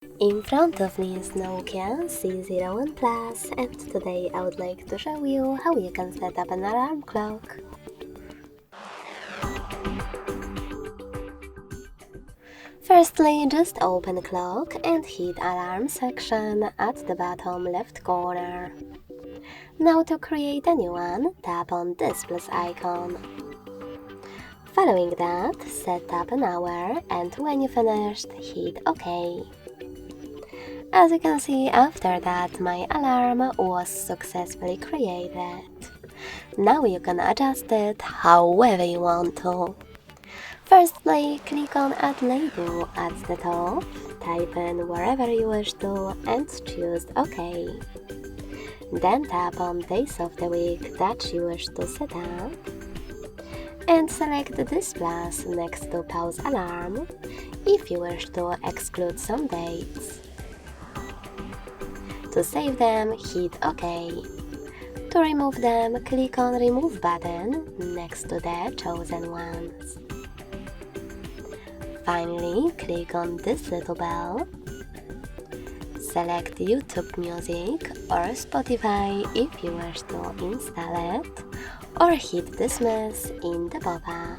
In front of me is NOKIA C01 Plus, and today I would like to show you how you can set up an alarm clock. Firstly, just open the clock and hit alarm section at the bottom left corner. Now to create a new one, tap on this plus icon. Following that, set up an hour, and when you finished, hit OK. As you can see, after that my alarm was successfully created. Now you can adjust it however you want to. Firstly, click on Add Label at the top, type in wherever you wish to and choose OK. Then tap on Days of the week that you wish to set up and select this plus next to Pause Alarm if you wish to exclude some dates. To save them, hit OK. To remove them, click on Remove button next to the chosen ones. Finally, click on this little bell. Select YouTube Music or Spotify if you wish to install it, or hit Dismiss in the pop-up.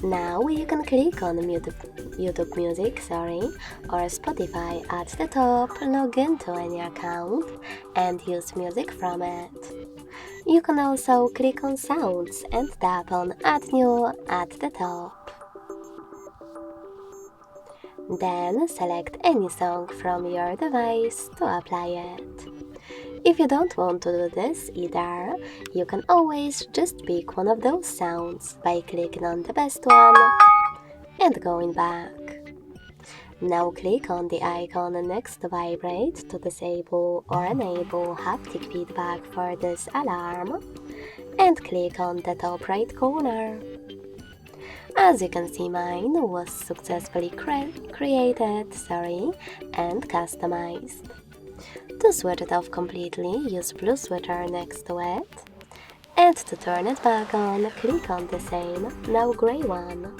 Now you can click on YouTube Music or Spotify at the top, log into any account and use music from it. You can also click on Sounds and tap on Add New at the top. Then select any song from your device to apply it. If you don't want to do this either, you can always just pick one of those sounds by clicking on the best one and going back. Now click on the icon next to Vibrate to disable or enable haptic feedback for this alarm and click on the top right corner. As you can see, mine was successfully created and customized. To switch it off completely, use blue switcher next to it. And to turn it back on, click on the same, now grey one.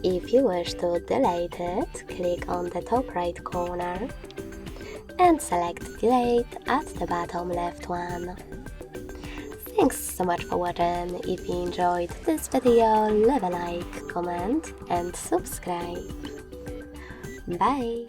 If you wish to delete it, click on the top right corner and select Delete at the bottom left one. Thanks so much for watching. If you enjoyed this video, leave a like, comment and subscribe. Bye!